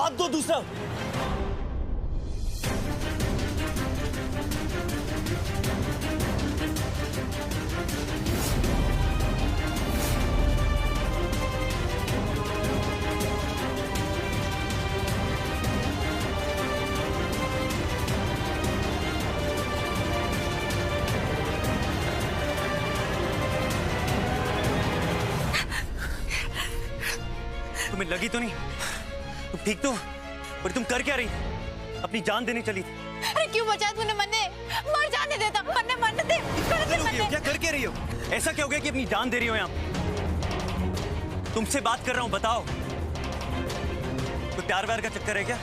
हाथ दो दूसरा। तुम्हें लगी तो नहीं? तुम ठीक तो? पर तुम कर क्या रही? अपनी जान देने चली थी। अरे क्यों बचाया तूने? मरने मर जाने देता, मरने दे। क्या कर क्या रही हो? ऐसा क्या हो गया कि अपनी जान दे रही हो? यहाँ तुमसे बात कर रहा हूँ, बताओ कोई प्यार व्यार का चक्कर है क्या?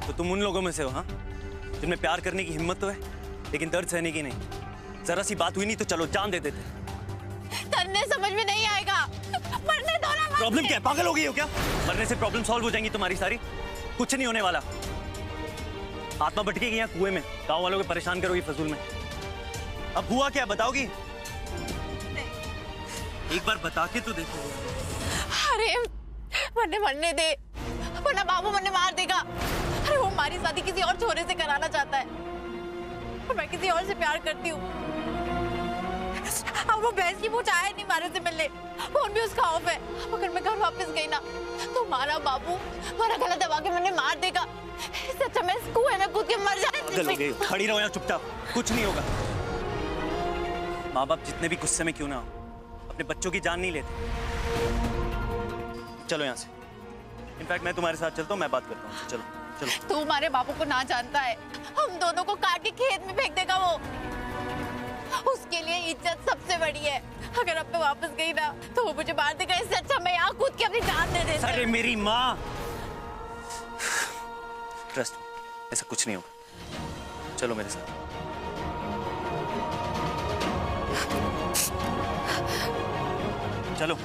तो तुम उन लोगों में से हो हाँ, जिनमें प्यार करने की हिम्मत तो है लेकिन दर्द सहने की नहीं। जरा सी बात हुई नहीं तो चलो जान दे देते। तन्ने समझ में नहीं आएगा। मरने दो ना। प्रॉब्लम क्या है? पागल हो गई हो क्या? मरने से प्रॉब्लम सॉल्व हो जाएंगी तुम्हारी सारी? कुछ नहीं होने वाला। आत्मा भटकेगी यहाँ कुएं में, गांव वालों को परेशान करोगी फजूल में। अब हुआ क्या बताओगी? एक बार बता के तो देखो। अरे मरने दे, वरना बाबू मन्ने मार देगा। अरे वो हमारी शादी किसी और छोरे से कराना चाहता है और मैं किसी और से प्यार करती हूँ। अब वो भैंस की पूछ आया नहीं मारे से मिलने, फोन भी उसका ऑफ है। अगर मैं घर वापस गई ना तो हमारा बाबू मेरा गला दबा के मैंने मार देगा। इससे अच्छा मैं इस कुएं में कूद के मर जाए। खड़ी रहो यहाँ चुपचाप, कुछ नहीं होगा। माँ बाप जितने भी गुस्से में क्यों ना हो, अपने बच्चों की जान नहीं लेते। चलो यहाँ से। इनफैक्ट मैं तुम्हारे साथ चलता हूँ, मैं बात करता हूँ। चलो चलो। तू हमारे बापू को ना जानता है, हम दोनों को काट के खेत में फेंक देगा वो। उसके लिए इज्जत सबसे बड़ी है। अगर अब मैं वापस गई ना तो वो मुझे मार देगा। इससे अच्छा मैं यहाँ कूद के अपनी जान दे देती। अरे मेरी माँ, ट्रस्ट, ऐसा कुछ नहीं होगा। चलो मेरे साथ। चलो।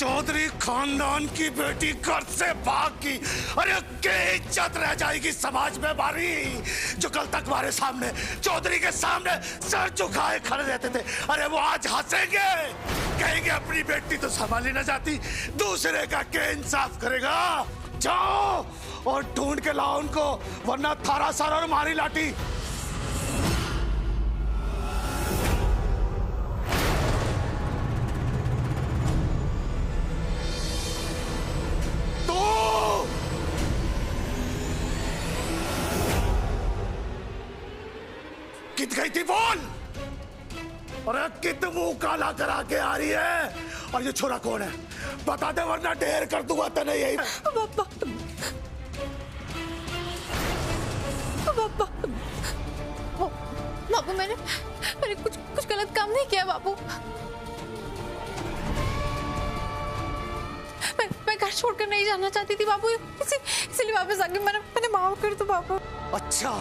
चौधरी खानदान की बेटी घर से भाग की। अरे क्या इज्जत रह जाएगी समाज में हमारी, जो कल तक हमारे सामने चौधरी के सामने सर झुकाए खड़े रहते थे। अरे वो आज हंसेंगे, कहेंगे अपनी बेटी तो संभाली न जाती, दूसरे का क्या इंसाफ करेगा। जाओ और ढूंढ के लाओ उनको, वरना थारा सर और मारी लाठी। कित गई थी बोल? अरे कित मुंह काला करा के आ रही है? और ये छोरा कौन है बता दे, वरना ढेर कर दूंगा तने। यही बाबू मैंने कुछ गलत काम नहीं किया बाबू। मैं घर छोड़कर नहीं जाना चाहती थी बाबू, इसलिए वापस आके मैंने माफ कर दो बाबू। अच्छा,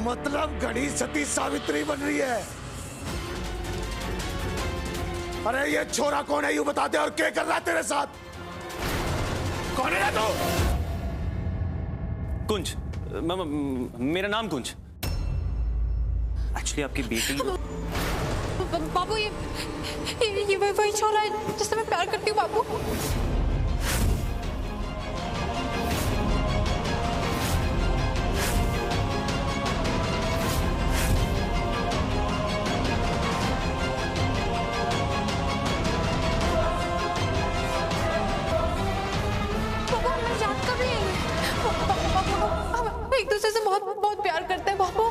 मतलब घड़ी सती सावित्री बन रही है। अरे ये छोरा कौन है यूं बता दे, और क्या कर रहा है तेरे साथ? कौन है तू? कुंज, मेरा नाम कुंज। एक्चुअली आपकी बेटी। बाबू ये वही छोरा है जिससे मैं प्यार करती हूँ बाबू। एक दूसरे से बहुत प्यार करते हैं बाबू।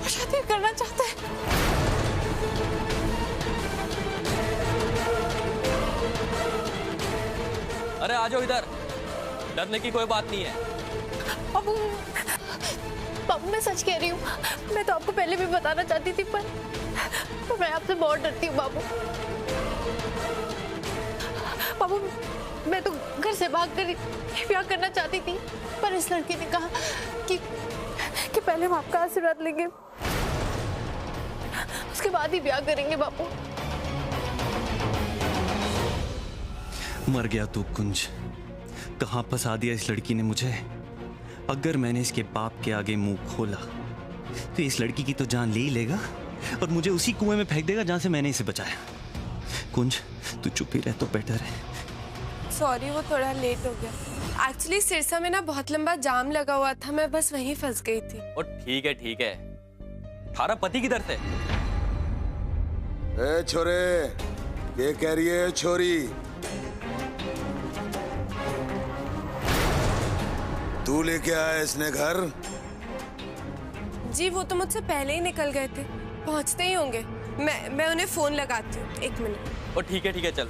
शादी करना चाहते हैं। अरे आ जाओ इधर, डरने की कोई बात नहीं है। बाबू मैं सच कह रही हूँ, मैं तो आपको पहले भी बताना चाहती थी पर मैं आपसे बहुत डरती हूँ बाबू। बाबू मैं तो घर से भाग कर ब्याह करना चाहती थी, पर इस लड़के ने कहा कि पहले हम आपका आशीर्वाद लेंगे, उसके बाद ही ब्याह करेंगे बाबू। मर गया तू कुंज, कहाँ फंसा दिया इस लड़की ने मुझे। अगर मैंने इसके बाप के आगे मुंह खोला तो इस लड़की की तो जान ले ही लेगा और मुझे उसी कुएं में फेंक देगा जहां से मैंने इसे बचाया। कुंज, तू चुप ही रह तो बेटर है। सॉरी, वो थोड़ा लेट हो गया। एक्चुअली सिरसा में ना बहुत लंबा जाम लगा हुआ था, मैं बस वहीं फंस गई थी। और ठीक है। थारा पति किधर थे? ए छोरे, ये कह रही है छोरी? तू लेके आया इसने घर? जी वो तो मुझसे पहले ही निकल गए थे, पहुंचते ही होंगे। मैं उन्हें फोन लगाती हूँ, 1 मिनट। और ठीक है चल।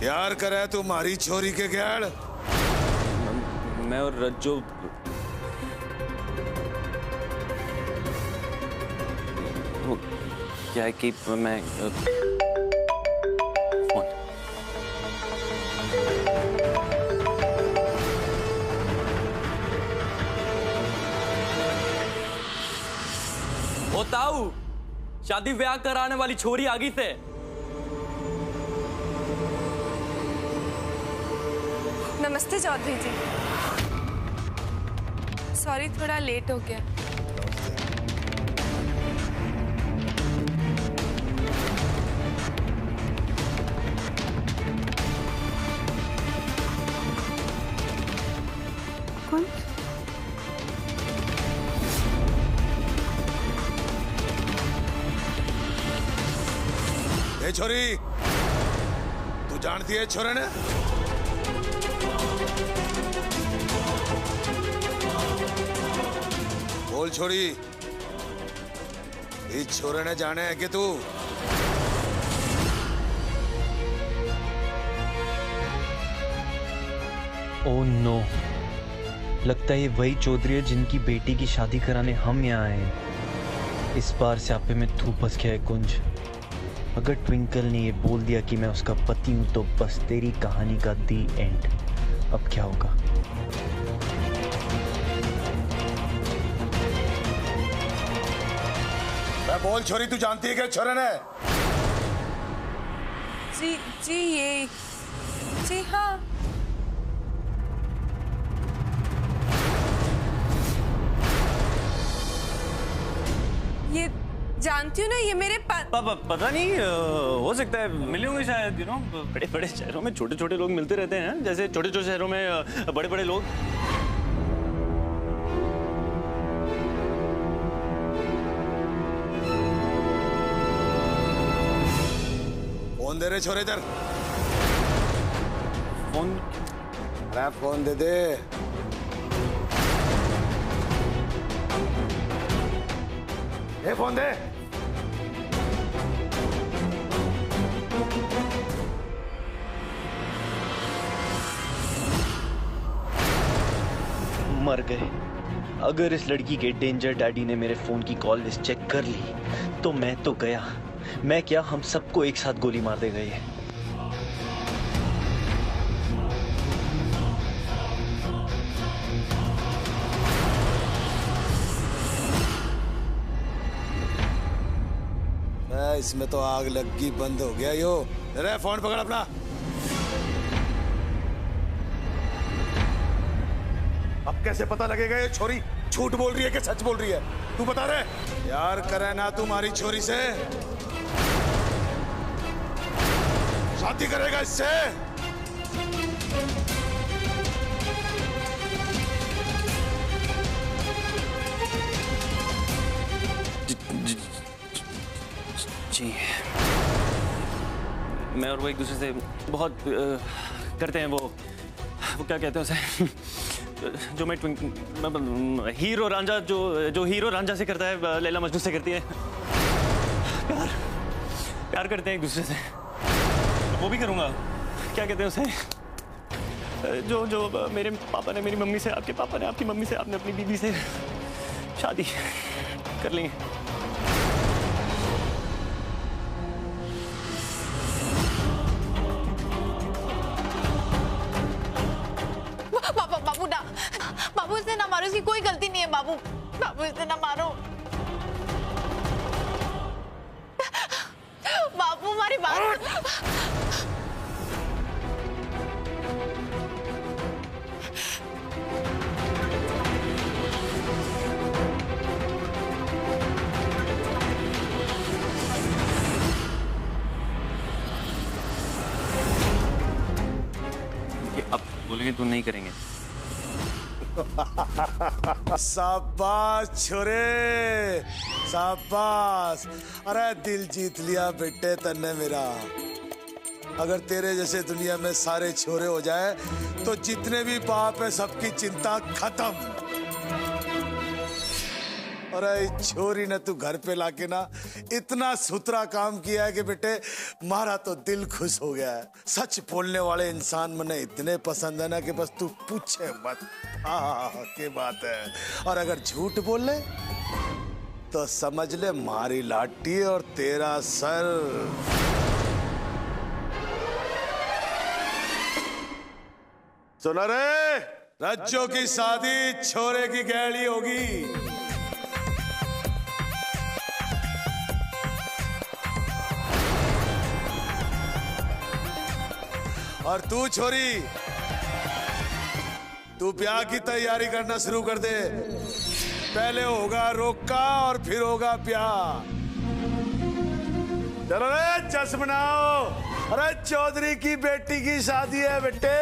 प्यार करे तुम्हारी छोरी के गैड़? मैं और रज्जो वो क्या है कि मैं फोन। ओ ताऊ, शादी ब्याह कराने वाली छोरी आ गई थे। नमस्ते चौधरी जी, सॉरी थोड़ा लेट हो गया। कौन? ए छोरी, तू जानती है छोरे ने? बोल छोरी, इस छोरे ने जाने है कि तू? ओह नो, लगता है ये वही चौधरी है जिनकी बेटी की शादी कराने हम यहाँ आए हैं। इस बार स्यापे में थू फंस गया है कुंज। अगर ट्विंकल ने ये बोल दिया कि मैं उसका पति हूं तो बस तेरी कहानी का दी एंड। अब क्या होगा? मैं बोल छोरी, तू जानती है कि छोरे ने? जी ये, जी हाँ। ये जानती हूँ ना, ये मेरे पता नहीं, हो सकता है मिले होंगे शायद। यू नो, बड़े बड़े शहरों में छोटे छोटे लोग मिलते रहते हैं, जैसे छोटे छोटे शहरों में बड़े बड़े लोग। फोन दे रहे छोरे इधर। फोन? अरे फोन दे दे। ए फोन दे। मर गए। अगर इस लड़की के डेंजर डैडी ने मेरे फोन की कॉल लिस्ट चेक कर ली तो मैं तो गया। मैं क्या, हम सबको एक साथ गोली मार देगा ये। इसमें तो आग लगी, बंद हो गया यो। अरे फोन पकड़ अपना। अब कैसे पता लगेगा ये छोरी झूठ बोल रही है कि सच बोल रही है? तू बता रहे। यार करे ना तुम्हारी छोरी से? शादी करेगा इससे? जी, मैं और वो एक दूसरे से बहुत करते हैं। वो क्या कहते हैं उसे, जो मैं हीरो रांझा, जो हीरो रांझा से करता है, लैला मजनू से करती है। प्यार करते हैं एक दूसरे से। वो भी करूँगा। क्या कहते हैं उसे, जो मेरे पापा ने मेरी मम्मी से, आपके पापा ने आपकी मम्मी से, आपने अपनी बीवी से शादी कर लेंगे। बाबू ना, बाबू इसे ना मारो, इसकी कोई गलती नहीं है। बाबू इसे ना मारो। बाबू हमारी बात। बोलेंगे तो नहीं करेंगे। शाबाश छोरे, शाबाश। अरे दिल जीत लिया बेटे तन्ने मेरा। अगर तेरे जैसे दुनिया में सारे छोरे हो जाए तो जितने भी बाप है सबकी चिंता खत्म। अरे छोरी ने तू घर पे लाके ना इतना सुथरा काम किया है कि बेटे मारा तो दिल खुश हो गया है। सच बोलने वाले इंसान मने इतने पसंद है ना कि बस तू पूछे मत। क्या बात है। और अगर झूठ बोल ले तो समझ ले मारी लाठी और तेरा सर। सुना रे, रज्जो की शादी छोरे की गैली होगी। और तू छोरी, तू ब्याह की तैयारी करना शुरू कर दे। पहले होगा रोका और फिर होगा ब्याह। चलो रे जश्न मनाओ। अरे चौधरी की बेटी की शादी है बेटे।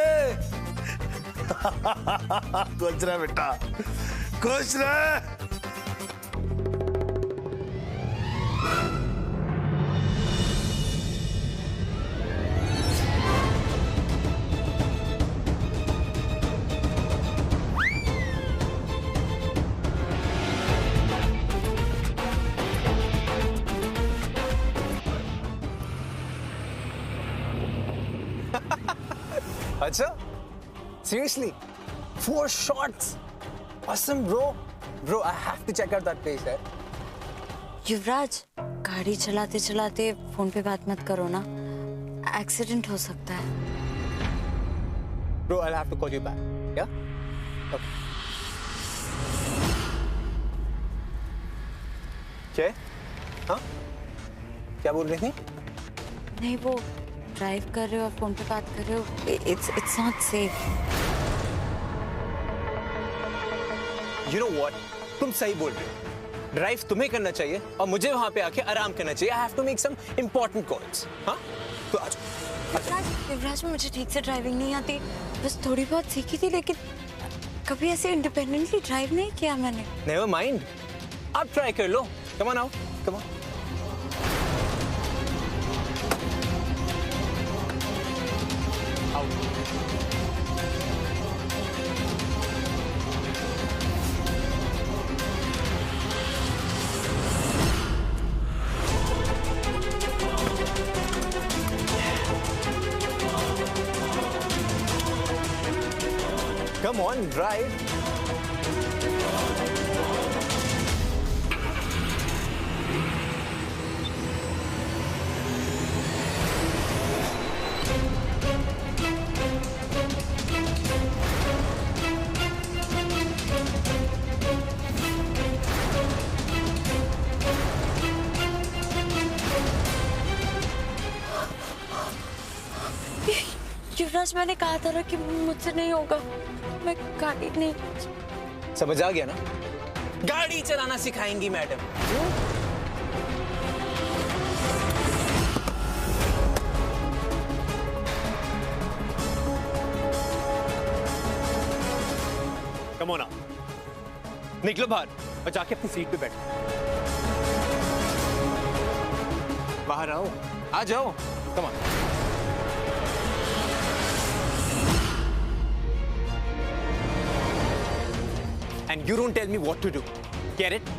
खुश रहे बेटा, खुश रहे। अच्छा, seriously, 4 shots, awesome, bro. Bro, I have to check out that place, यार. युवराज, गाड़ी चलाते चलाते फोन पे बात मत करो ना, एक्सीडेंट हो सकता है। Bro, I'll have to call you back. Yeah? Okay. क्या? हाँ? क्या बोल रही थी? नहीं, वो ड्राइव कर रहे हो और फोन पे बात कर रहे हो, it's not safe. You know what? तुम सही बोल रहे हो। ड्राइव तुम्हें करना चाहिए और मुझे वहां पे आके आराम करना चाहिए। I have to make some important calls. हाँ? तो आज युवराज, मुझे ठीक से ड्राइविंग नहीं आती, बस थोड़ी बहुत सीखी थी, लेकिन कभी ऐसे इंडिपेंडेंटली ड्राइव नहीं किया मैंने। Never mind. आप ट्राई कर लो। Come on, आओ। Come on. Come on, drive. युवराज, मैंने कहा था ना कि मुझसे नहीं होगा, मैं गाड़ी नहीं। समझ आ गया ना? गाड़ी चलाना सिखाएंगी मैडम। कम ऑन, निकलो बाहर और जाके अपनी सीट पे बैठो। बाहर आओ, आ जाओ। Come on. And you don't tell me what to do. Get it?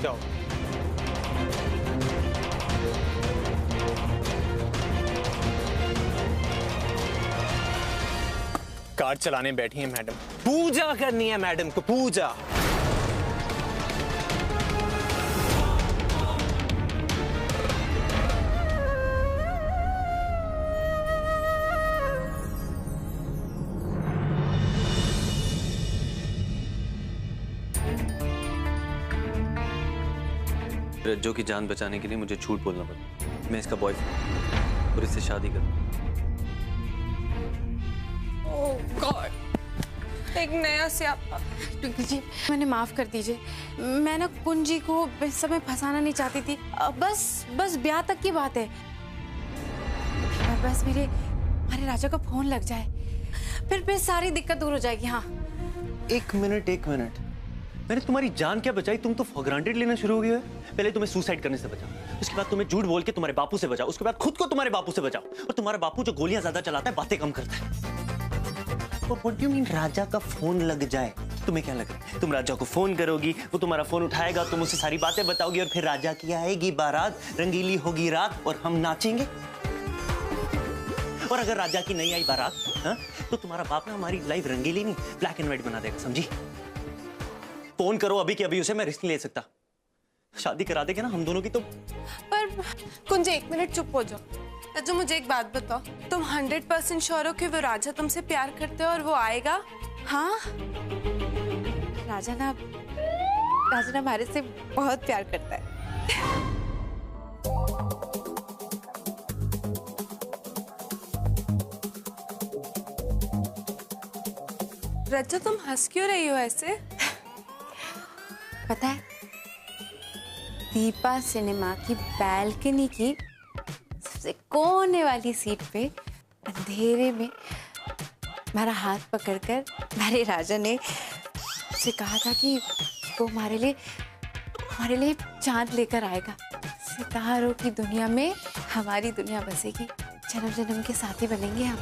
जाओ। कार चलाने बैठी है मैडम। पूजा करनी है मैडम को, पूजा। रज्जो की जान बचाने के लिए मुझे झूठ बोलना पड़ा। मैं इसका बॉयफ्रेंड और इससे शादी करूं। ओह गॉड, एक नया स्यापा। ट्विंकल जी, मैंने माफ कर दीजिए। मैं ना कुंज जी को इस समय फंसाना नहीं चाहती थी। बस ब्याह तक की बात है। बस मेरे हमारे राजा का फोन लग जाए, फिर सारी दिक्कत दूर हो जाएगी। हाँ एक मिनट, मैंने तुम्हारी जान क्या बचाई? तुम तो फॉर ग्रांटेड लेना शुरू हो गए हो। पहले तुम्हें सुसाइड करने से बचाओ, उसके बाद तुम्हें झूठ बोल के तुम्हारे बापू से बचाओ, उसके बाद खुद को तुम्हारे बापू से बचाओ। और तुम्हारा बापू जो गोलियां ज्यादा चलाता है, बातें कम करता है। और व्हाट डू यू मीन राजा का फोन लग जाए? तुम्हें क्या लग रहा है? तुम राजा को फोन करोगी, वो तुम्हारा फोन उठाएगा, तुम उसे सारी बातें बताओगी, और फिर राजा की आएगी बारात, रंगीली होगी रात, और हम नाचेंगे। और अगर राजा की नहीं आई बारात, हाँ, तो तुम्हारा बाप ना हमारी लाइफ रंगीली नहीं, ब्लैक एंड व्हाइट बना देगा, समझी? फोन करो अभी के अभी उसे, मैं रिस्क नहीं ले सकता। शादी करा देगा ना हम दोनों की तो। पर कुंज, 1 मिनट चुप हो जाओ। रज्जू, मुझे एक बात बताओ, तुम 100% श्योर हो कि वो राजा तुमसे प्यार करते हो और वो आएगा? हाँ, राजा ना हमारे से बहुत प्यार करता है। रज्जू, तुम हंस क्यों रही हो ऐसे? पता है, दीपा सिनेमा की बैल्कनी की सबसे कोने वाली सीट पे अंधेरे में हमारा हाथ पकड़कर हमारे राजा ने उसे कहा था कि वो हमारे लिए चांद लेकर आएगा, सितारों की दुनिया में हमारी दुनिया बसेगी, जन्म जन्म के साथी बनेंगे हम।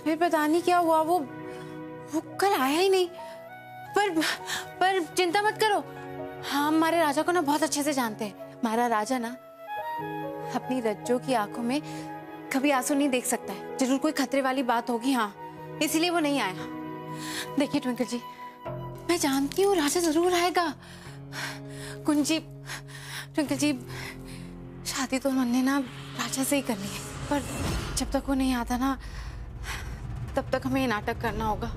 फिर पता नहीं क्या हुआ, वो कल आया ही नहीं। पर चिंता मत करो, हम हमारे राजा को ना बहुत अच्छे से जानते हैं। हमारा राजा ना अपनी रज्जो की आंखों में कभी आंसू नहीं देख सकता है। जरूर कोई खतरे वाली बात होगी, हाँ, इसीलिए वो नहीं आया। देखिए ट्विंकल जी, मैं जानती हूँ राजा जरूर आएगा। कुंजी, ट्विंकल जी, शादी तो उन्होंने ना राजा से ही करनी है, पर जब तक वो नहीं आता ना, तब तक हमें ये नाटक करना होगा।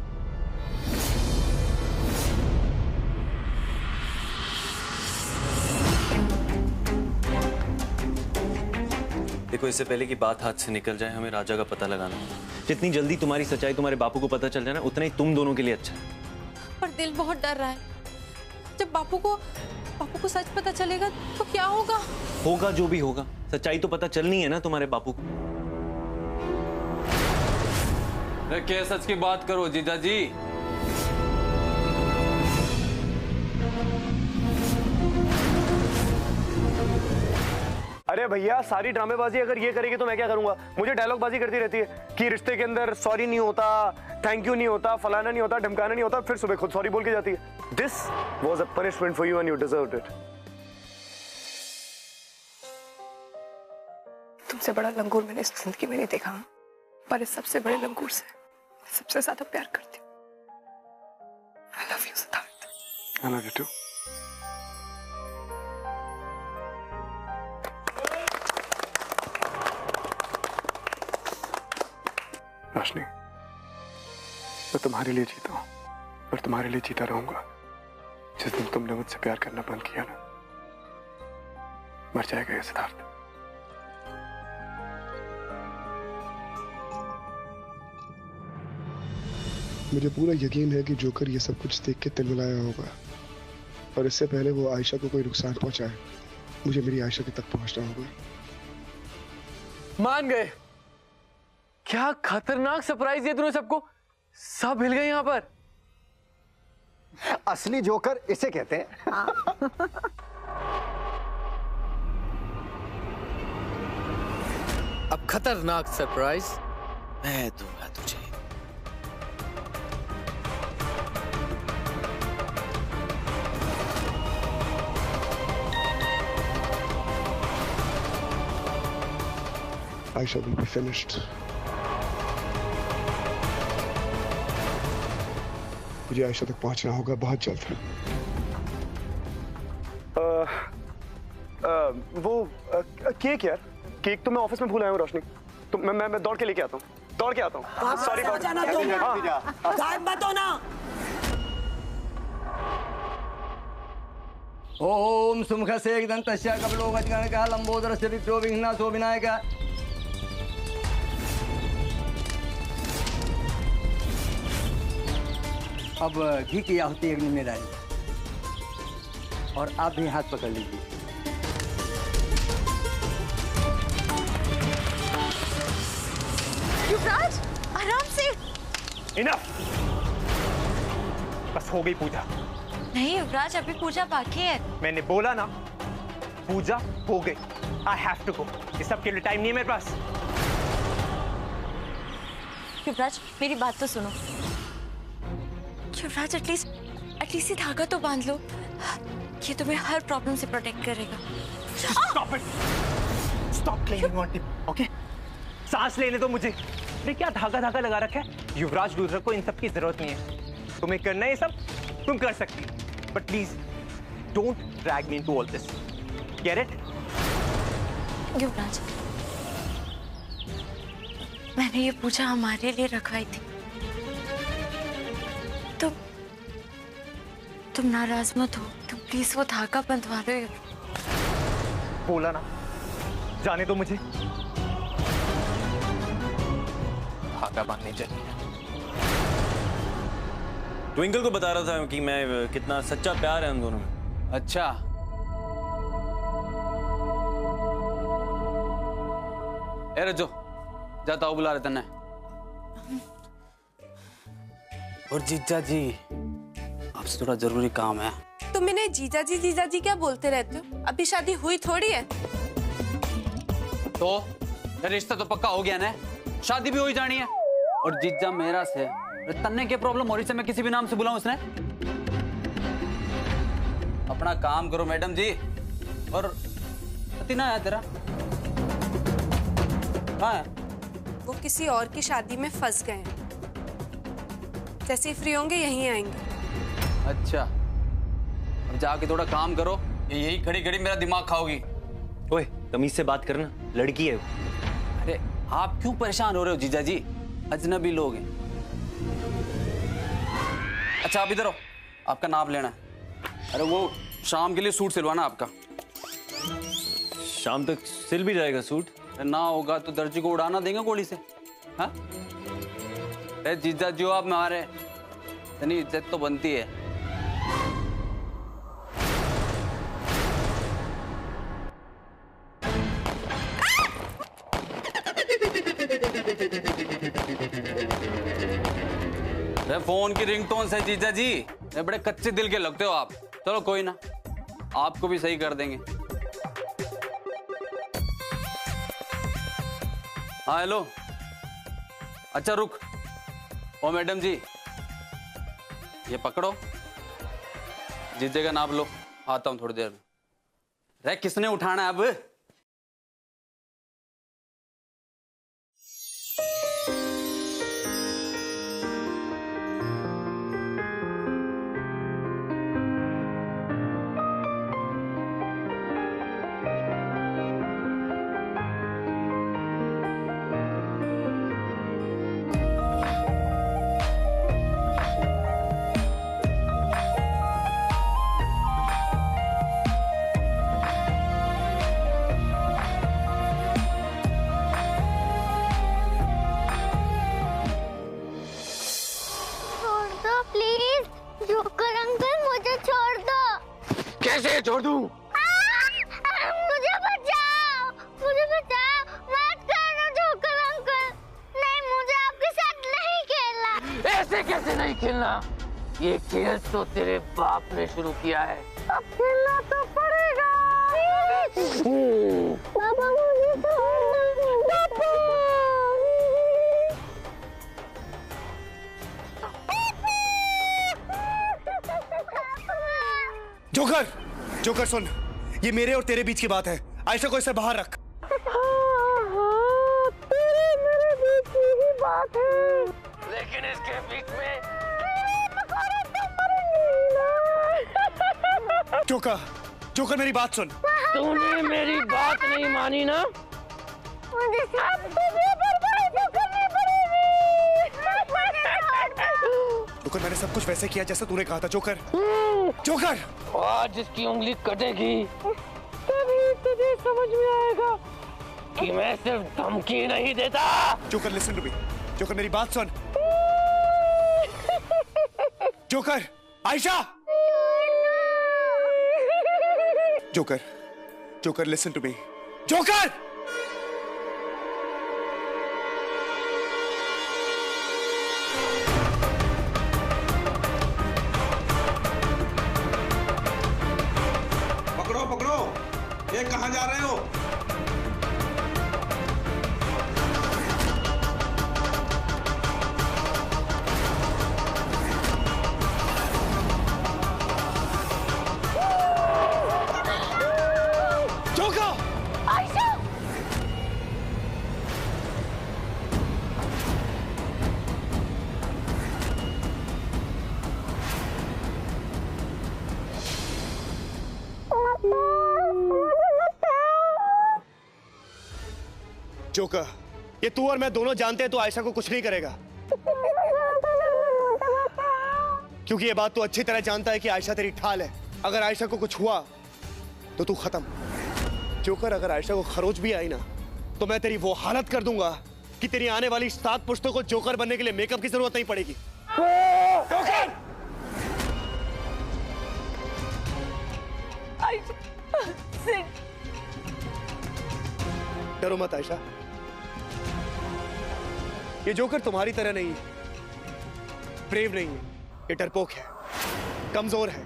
देखो, इससे पहले कि बात हाथ से निकल जाए, हमें राजा का पता लगाना है। जितनी जल्दी तुम्हारी सच्चाई तुम्हारे बापू को पता चल जाए ना, उतना ही तुम दोनों के लिए अच्छा है। पर दिल बहुत डर रहा है। जब बापू को सच पता चलेगा तो क्या होगा? होगा जो भी होगा, सच्चाई तो पता चलनी है ना तुम्हारे बापू को। क्या सच की बात करो जीजा जी। अरे भैया, सारी ड्रामेबाजी अगर ये करेगी तो मैं क्या करूंगा? मुझे डायलॉग बाजी करती रहती है कि रिश्ते के अंदर सॉरी नहीं होता, थैंक यू नहीं होता, फलाना नहीं होता, ढमकाना नहीं होता, फिर सुबह खुद सॉरी बोल के जाती है। This was a punishment for you and you deserved it. तुमसे बड़ा लंगूर मैंने इस जिंदगी में नहीं देखा, पर इस सबसे बड़े लंगूर से सबसे ज्यादा प्यार करती हूँ। I love you, Siddharth. I love you too। रोशनी, मैं तुम्हारे लिए जीता हूं, और तुम्हारे लिए जीता रहूंगा। जिस दिन तुमने मुझसे प्यार करना बंद किया ना, मर जाएगा ये सिद्धार्थ। मुझे पूरा यकीन है कि जोकर ये सब कुछ देख के तिलमिलाया होगा, और इससे पहले वो आयशा को कोई नुकसान पहुंचाए, मुझे मेरी आयशा के तक पहुंचना होगा। मान गए। क्या खतरनाक सरप्राइज दिया तूने सबको, सब हिल गए यहाँ पर। असली जोकर इसे कहते हैं। अब खतरनाक सरप्राइज मैं दूंगा तुझे। Aisha will be finished. मुझे आयशा तक पहुंचना होगा बहुत जल्द। वो केक यार, केक तो मैं ऑफिस में भूल आया हूँ रोशनी, तो मैं दौड़ के लेके आता हूँ, दौड़ के आता हूँ। सॉरी गायब मत होना। ओम सुमुखस्य एकदन्तस्य कपिलो वज्रगणकः लंबोदरस्य विक्रो विघ्नासो विनायकः। अब घी की आहुति अग्नि में डालिए, और आप भी हाथ पकड़ लीजिए। युवराज आराम से। इनफ, बस हो गई पूजा। नहीं युवराज, अभी पूजा बाकी है। मैंने बोला ना, पूजा हो गई। I have to go. इस सब के लिए टाइम नहीं है मेरे पास। युवराज मेरी बात तो सुनो। युवराज एटलीस्ट ये धागा तो बांध लो, ये तुम्हें हर प्रॉब्लम से प्रोटेक्ट करेगा। Stop it! Stop claiming on him, okay? सांस लेने दो मुझे। अरे क्या धागा लगा रखा है? युवराज लूथरा को इन सब की जरूरत नहीं है। तुम्हें करना है ये सब, तुम कर सकती, but please don't drag me into all this. Get it? Yuvraj, मैंने ये पूजा हमारे लिए रखवाई थी, तुम नाराज मत हो, तुम प्लीज वो धागा बंधवा लो। बोला ना, जाने दो मुझे। धागा बांधने चाहिए। ट्विंकल को बता रहा था कि मैं कितना सच्चा प्यार है हम दोनों में। अच्छा, ए रजो, जाता हूँ, बुला रहे तन्ने। और जीजा जी, आपसे थोड़ा जरूरी काम है। तुम इन्हें जीजा जी क्या बोलते रहते हो? अभी शादी हुई थोड़ी है। तो रिश्ता तो पक्का हो गया ना, शादी भी हो ही जानी है। और जीजा मेरा से तन्ने की प्रॉब्लम हो रही है, मैं किसी भी नाम से बुलाऊं उसने? अपना काम करो मैडम जी। और तीना है तेरा कहाँ है? वो किसी और की शादी में फंस गए हैं। जैसे ही फ्री होंगे यहीं आएंगे। अच्छा, अब जाके थोड़ा काम करो, यही खड़ी खड़ी मेरा दिमाग खाओगी। ओए तमीज से बात करना, लड़की है वो। अरे आप क्यों परेशान हो रहे हो जीजा जी, अजनबी लोग हैं। अच्छा आप इधर हो, आपका नाप लेना है। अरे वो शाम के लिए सूट सिलवाना आपका। शाम तक सिल भी जाएगा सूट? ना होगा तो दर्जी को उड़ाना देंगे गोली से। हाँ अरे जीजा जी हो आप हमारे, इतनी इज्जत तो बनती है। फोन की रिंगटोन से जीजा जी, बड़े कच्चे दिल के लगते हो आप। चलो कोई ना, आपको भी सही कर देंगे। हाँ हेलो, अच्छा रुक। ओ मैडम जी, ये पकड़ो, जीजे का नाप लो, आता हूँ थोड़ी देर में। अरे किसने उठाना है अब? कैसे छोड़ दूं? मुझे बचाओ, मुझे बचाओ, मत करो जोकर अंकल। नहीं, मुझे आपके साथ नहीं खेलना। ऐसे कैसे नहीं खेलना? ये खेल तो तेरे बाप ने शुरू किया है। अब खेलना तो पड़ेगा। पापा मुझे छोड़ो। जोकर, जोकर सुन, ये मेरे और तेरे बीच की बात है। आयशा को इससे बाहर रख। तेरे मेरे बीच की ही बात है, लेकिन इसके बीच में जोकर, जोकर मेरी बात सुन। तूने मेरी बात नहीं मानी ना? मुझे सब तुझे बर्बाद तो करनी पड़ेगी। जोकर मैंने सब कुछ वैसे किया जैसे तूने कहा था। जोकर, जोकर, आज इसकी उंगली कटेगी तभी तुझे समझ में आएगा कि मैं सिर्फ धमकी नहीं देता। Joker listen to me. Joker मेरी बात सुन। Joker, Ayesha. Joker, joker listen to me. Joker, joker, ये तू और मैं दोनों जानते हैं तो आयशा को कुछ नहीं करेगा, क्योंकि ये बात तू अच्छी तरह जानता है कि आयशा तेरी ठाल है। अगर आयशा को कुछ हुआ तो तू खत्म। जोकर, अगर आयशा को खरोच भी आई ना तो मैं तेरी वो हालत कर दूंगा कि तेरी आने वाली 7 पुश्तों को जोकर बनने के लिए मेकअप की जरूरत नहीं पड़ेगी। जोकर! डरो मत आयशा, ये जोकर तुम्हारी तरह नहीं है, ब्रेव नहीं है, ये डरपोक है, कमजोर है,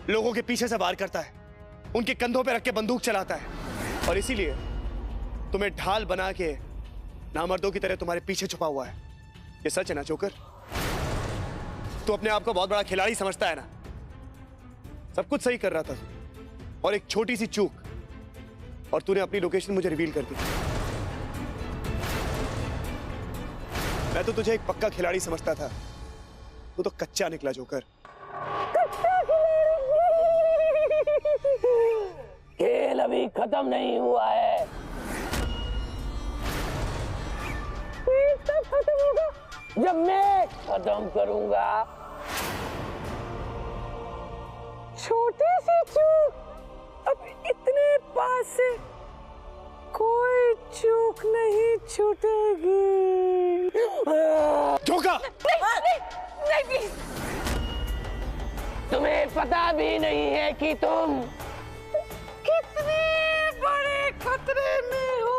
लोगों के पीछे से वार करता है, उनके कंधों पे रख के बंदूक चलाता है और इसीलिए तुम्हें ढाल बना के नामर्दों की तरह तुम्हारे पीछे छुपा हुआ है। ये सच है ना जोकर? तू अपने आप को बहुत बड़ा खिलाड़ी समझता है ना? सब कुछ सही कर रहा था और एक छोटी सी चूक और तूने अपनी लोकेशन मुझे रिवील कर दी। मैं तो तुझे एक पक्का खिलाड़ी समझता था, तू तो कच्चा निकला जोकर। खेल अभी खत्म नहीं हुआ है, तब खत्म होगा जब मैं खत्म करूंगा। छोटी सी चूक, अब इतने पास से कोई चूक नहीं छूटेगी। जोका! नहीं प्लीज। तुम्हें पता भी नहीं है कि तुम कितने बड़े खतरे में हो।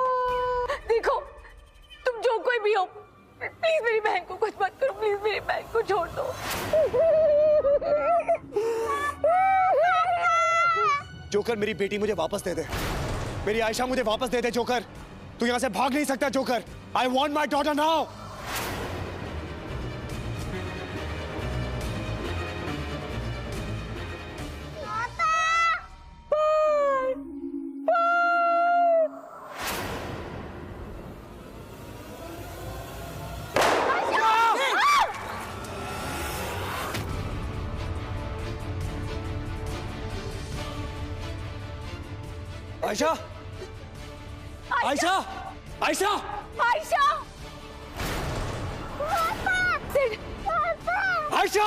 देखो, तुम जो कोई भी हो, प्लीज मेरी बहन को कुछ मत करो, प्लीज मेरी बहन को छोड़ दो। जोकर, मेरी बेटी मुझे वापस दे दे, मेरी आयशा मुझे वापस दे दे। जोकर, तू यहां से भाग नहीं सकता। Joker, I want my daughter now. Ayesha! Ayesha! Ayesha! Ayesha! Ayesha!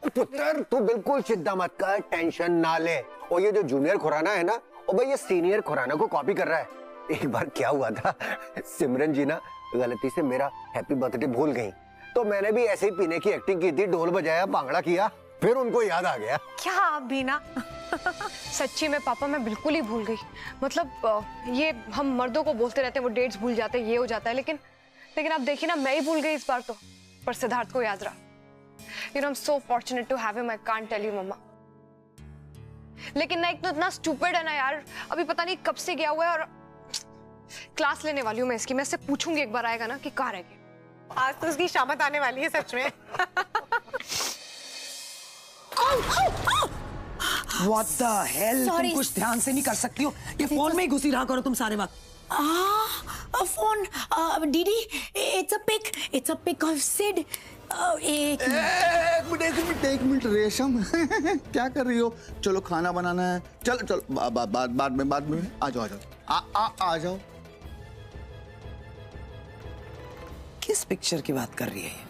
पुत्र, तू बिल्कुल चिंता मत कर, टेंशन ना ले। और ये जो जूनियर खुराना है ना, और भाई ये सीनियर खुराना को कॉपी कर रहा है। एक बार क्या हुआ था, सिमरन जी ना गलती से मेरा हैप्पी बर्थडे भूल गई, तो मैंने भी ऐसे ही पीने की एक्टिंग की थी, ढोल बजाया, भांगड़ा किया, फिर उनको याद आ गया। क्या आप भी ना सच्ची में पापा, मैं बिल्कुल ही भूल गई। मतलब ये हम मर्दों को बोलते रहते हैं वो डेट्स भूल जाते हैं, ये हो जाता है, लेकिन आप देखिए ना, मैं ही भूल गई इस बार तो, पर सिद्धार्थ को याद रहा। You know, I'm so fortunate to have him. I can't tell you, मम्मा। लेकिन ना एक तो इतना स्टूपिड है ना यार, अभी पता नहीं कब से गया हुआ है, और क्लास लेने वाली हूँ मैं इसकी। मैं इससे पूछूंगी एक बार आएगा ना कि कहाँ रह गए। आज तो उसकी शामत आने वाली है सच में। What the hell? तुम कुछ ध्यान से नहीं कर सकती हो? ये फोन में ही घुसी रहा करो तुम सारे वक्त। phone, Didi, it's a pic of Sid. एक मिनट रेशम, क्या कर रही हो? चलो खाना बनाना है, चल बाद में आ जाओ। किस पिक्चर की बात कर रही है?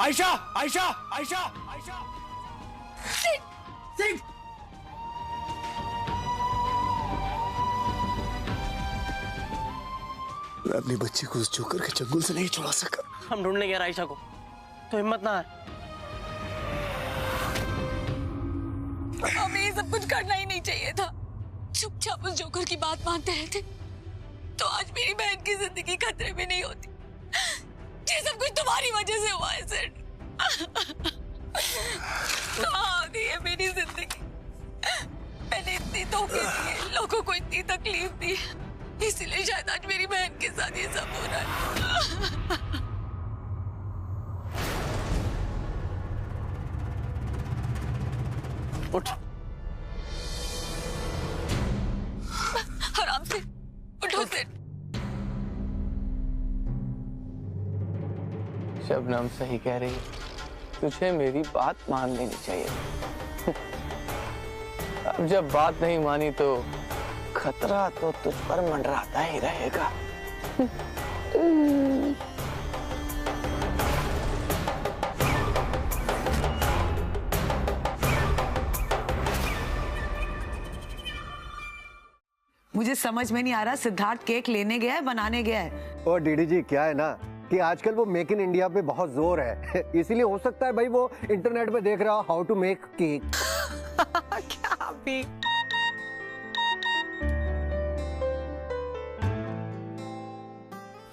आयशा आयशा आयशा आयशा सिड मैं अपनी बच्ची को उस जोकर के चंगुल से नहीं छुड़ा सका। हम ढूंढने गए आयशा को, तो हिम्मत ना है। हमें ये सब कुछ करना ही नहीं चाहिए था। चुपचाप उस जोकर की बात मानते रहते तो आज मेरी बहन की जिंदगी खतरे में नहीं होती। ये सब कुछ तुम्हारी वजह से हुआ है सिड। कहाँ आ गई है मेरी जिंदगी? मैंने इतनी धोखे दिए, लोगों को इतनी तकलीफ दी, इसीलिए शायद आज मेरी बहन के साथ ये सब हो रहा है। उठ। आराम से उठो सिड। शबनम सही कह रही है, तुझे मेरी बात मान लेनी चाहिए। अब जब बात नहीं मानी तो खतरा तो तुझ पर मंडराता ही रहेगा। मुझे समझ में नहीं आ रहा, सिद्धार्थ केक लेने गया है बनाने गया है? और डीडी जी क्या है ना कि आजकल वो मेक इन इंडिया पे बहुत जोर है, इसीलिए हो सकता है भाई वो इंटरनेट पे देख रहा हाउ टू मेक केक। क्या भी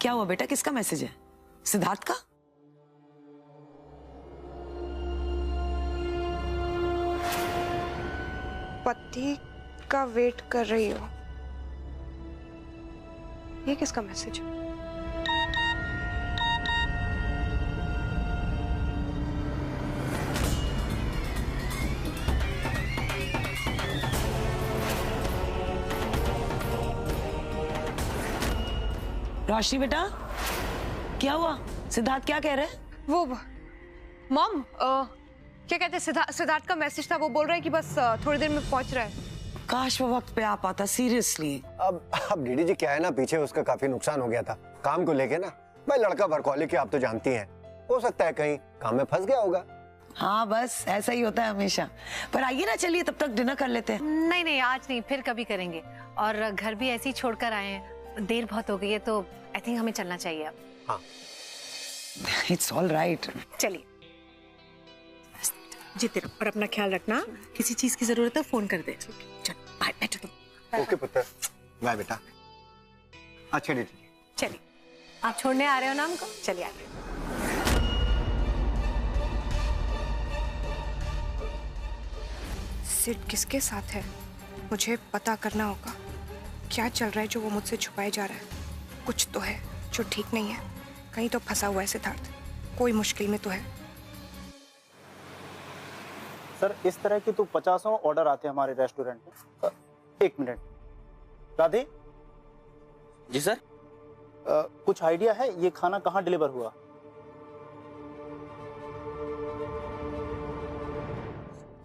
क्या हुआ बेटा, किसका मैसेज है? सिद्धार्थ का? पति का वेट कर रही हो, ये किसका मैसेज है? रोशनी बेटा क्या हुआ? सिद्धार्थ क्या कह रहे हैं? वो मॉम क्या कहते हैं, सिद्धार्थ का मैसेज था, वो बोल रहा है कि बस थोड़ी देर में पहुंच रहा है। काश वो वक्त पे आ पाता, सीरियसली। अब डीडी जी क्या है ना, पीछे उसका काफी नुकसान हो गया था काम को लेके ना। भाई लड़का वर्कहॉलिक है, आप तो जानती हैं, हो सकता है कहीं काम में फंस गया होगा। हाँ बस ऐसा ही होता है हमेशा। पर आइए ना, चलिए तब तक डिनर कर लेते हैं। नहीं नहीं आज नहीं, फिर कभी करेंगे। और घर भी ऐसे ही छोड़कर आए हैं, देर बहुत हो गई है, तो आई थिंक हमें चलना चाहिए अब। हाँ इट्स ऑल राइट। चलिए जीते रहो और अपना ख्याल रखना, किसी चीज की जरूरत है फोन कर दे। चल बाय, बैठो तुम। ओके पुत्र, बाय बेटा। अच्छा डीडी चलिए, आप छोड़ने आ रहे हो ना हमको? चलिए आइए। सिड किसके साथ है? मुझे पता करना होगा क्या चल रहा है जो वो मुझसे छुपाए जा रहा है। कुछ तो है जो ठीक नहीं है, कहीं तो फंसा हुआ है सिद्धार्थ, कोई मुश्किल में तो है। सर इस तरह के तो 50 ऑर्डर आते हैं हमारे रेस्टोरेंट में। एक मिनट, राधे जी सर। कुछ आइडिया है ये खाना कहाँ डिलीवर हुआ?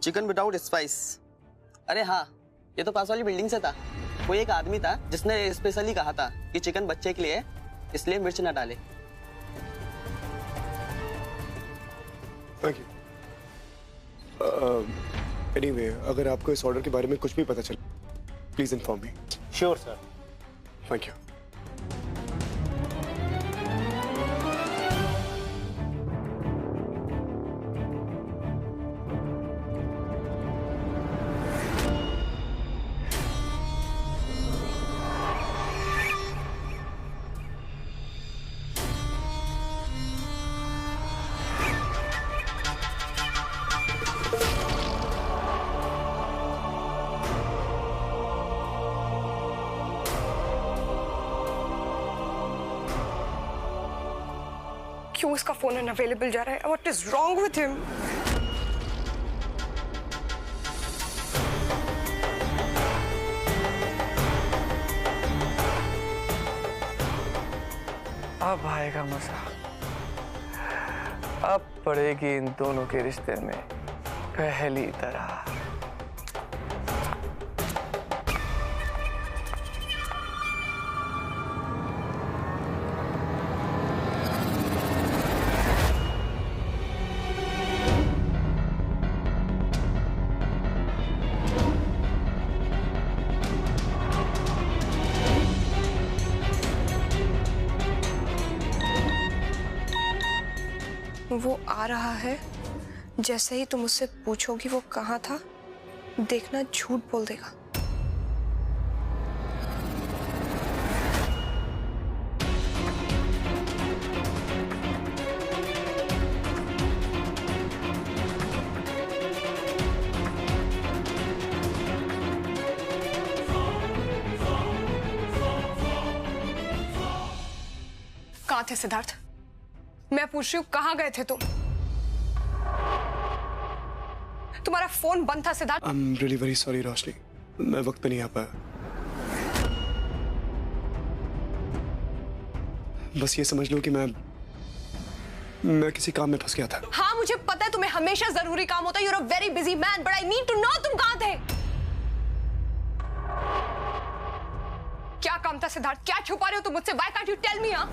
Chicken without spice. अरे हाँ, ये तो पास वाली बिल्डिंग से था। कोई एक आदमी था जिसने स्पेशली कहा था कि चिकन बच्चे के लिए, इसलिए मिर्च न डाले। Thank you. एनीवे, अगर आपको इस ऑर्डर के बारे में कुछ भी पता चले please inform me. Sure sir. Thank you. क्यों इसका फोन अनअवेलेबल जा रहा है? What is wrong with him? अब आएगा मजा, अब पड़ेगी इन दोनों के रिश्ते में पहली तरह। वो आ रहा है, जैसे ही तुम उससे पूछोगी वो कहाँ था, देखना झूठ बोल देगा। कहाँ थे सिद्धार्थ? मैं पूछ रही हूँ कहाँ गए थे तुम? तुम्हारा फोन बंद था Siddharth. I'm really very sorry रोशनी, मैं वक्त पे नहीं आ पाया। बस ये समझ लो कि मैं किसी काम में फंस गया था। हाँ मुझे पता है तुम्हें हमेशा जरूरी काम होता है। You're a very busy man, but I need to know तुम कहाँ थे? क्या काम था सिद्धार्थ? क्या छुपा रहे हो तुम मुझसे? Why can't you tell me? हाँ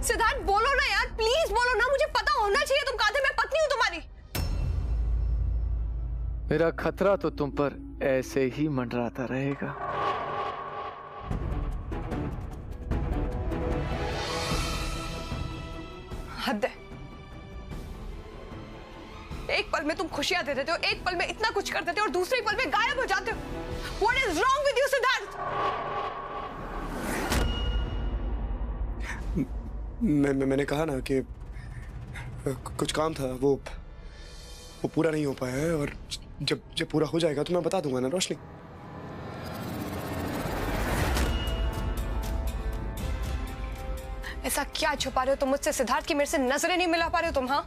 सिद्धार्थ बोलो ना यार, प्लीज बोलो ना, मुझे पता होना चाहिए तुम कहाँ थे। मैं पत्नी हूँ तुम्हारी। मेरा खतरा तो तुम पर ऐसे ही मंडराता रहेगा। हद है। एक पल में तुम खुशियां दे देते हो, एक पल में इतना कुछ कर देते हो और दूसरे पल में गायब हो जाते हो। What is wrong with you, Siddharth? मैंने कहा ना कि कुछ काम था, वो पूरा नहीं हो पाया है, और जब पूरा हो जाएगा तो मैं बता दूंगा ना रोशनी। ऐसा क्या छुपा रहे हो तुम मुझसे सिद्धार्थ की मेरे से नजरें नहीं मिला पा रहे हो तुम? हाँ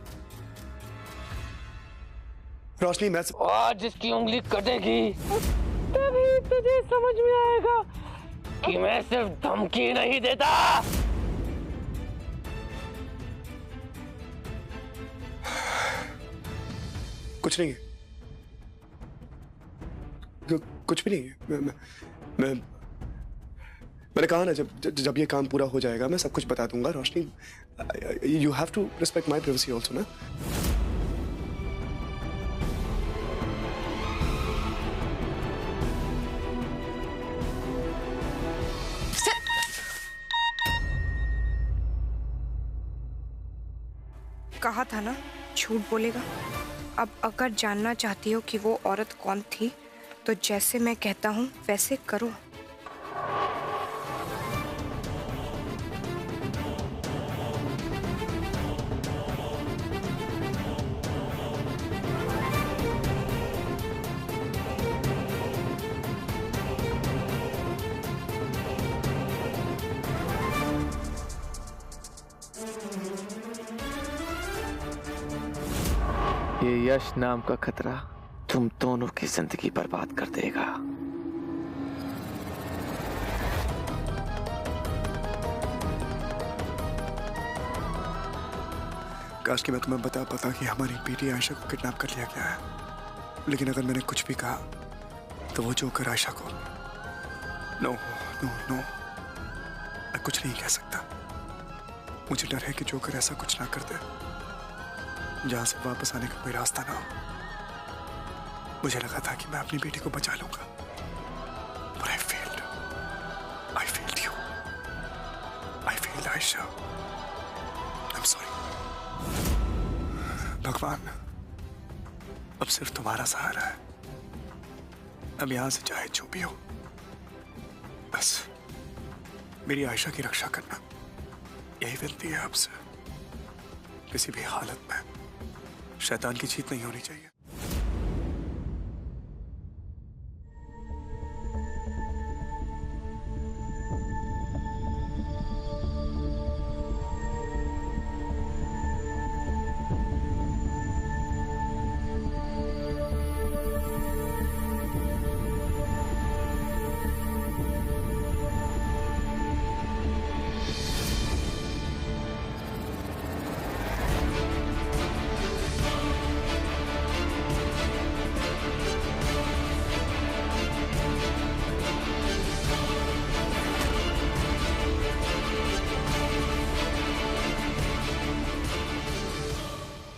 रोशनी, मैं आज इसकी उंगली कटेगी तभी तुझे समझ में आएगा कि मैं सिर्फ धमकी नहीं देता। कुछ नहीं है, कुछ भी नहीं है। मैंने कहा ना जब ये काम पूरा हो जाएगा मैं सब कुछ बता दूंगा Roshni. You have to respect my privacy also ना। कहा था ना झूठ बोलेगा। अब अगर जानना चाहती हो कि वो औरत कौन थी तो जैसे मैं कहता हूँ वैसे करो। ये यश नाम का खतरा तुम दोनों की जिंदगी बर्बाद कर देगा। काश कि मैं तुम्हें बता पाता कि हमारी बेटी आयशा को किडनैप कर लिया गया है, लेकिन अगर मैंने कुछ भी कहा तो वो जोकर आयशा को नो नो नो मैं कुछ नहीं कह सकता। मुझे डर है कि जोकर ऐसा कुछ ना कर दे जहां से वापस आने का कोई रास्ता ना हो। मुझे लगा था कि मैं अपनी बेटी को बचा लूंगा, but I failed. I failed you. I failed Aisha. I'm sorry. भगवान, अब सिर्फ तुम्हारा सहारा है। अब यहां से चाहे जो भी हो, बस मेरी आयशा की रक्षा करना, यही विनती है आपसे। किसी भी हालत में शैतान की जीत नहीं होनी चाहिए।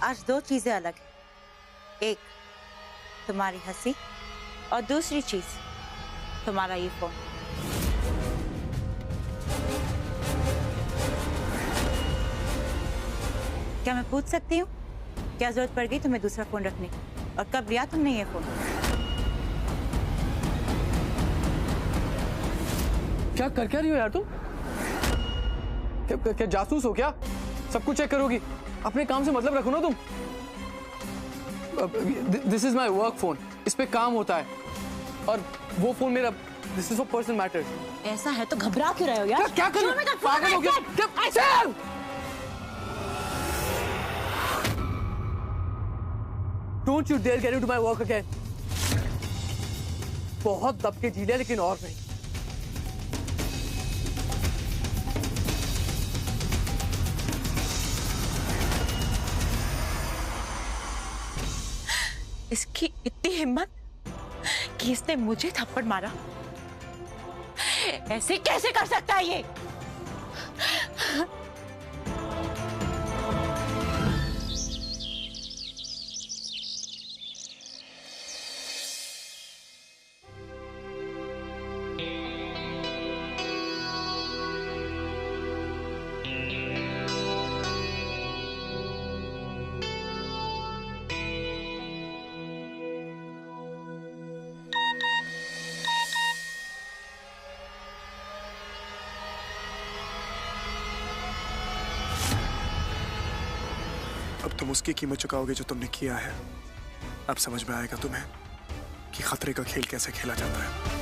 आज दो चीजें अलग हैं। एक तुम्हारी हंसी और दूसरी चीज तुम्हारा ये फोन। क्या मैं पूछ सकती हूँ क्या जरूरत पड़ गई तुम्हें दूसरा फोन रखने की, और कब लिया तुमने ये फोन? क्या कर क्या रही हो यार तुम? क्या जासूस हो क्या? सब कुछ चेक करोगी? अपने काम से मतलब रखो ना तुम। This is my work phone, इस पे काम होता है, और वो फोन मेरा, this is for personal matters. ऐसा है तो घबरा क्यों रहे हो यार? क्या करूं? पागल हो गया? Don't you dare get into my work again. बहुत दबके ढीले लेकिन और नहीं। इसकी इतनी हिम्मत कि इसने मुझे थप्पड़ मारा। ऐसे कैसे कर सकता है ये? अब तुम उसकी कीमत चुकाओगे जो तुमने किया है। अब समझ में आएगा तुम्हें कि खतरे का खेल कैसे खेला जाता है।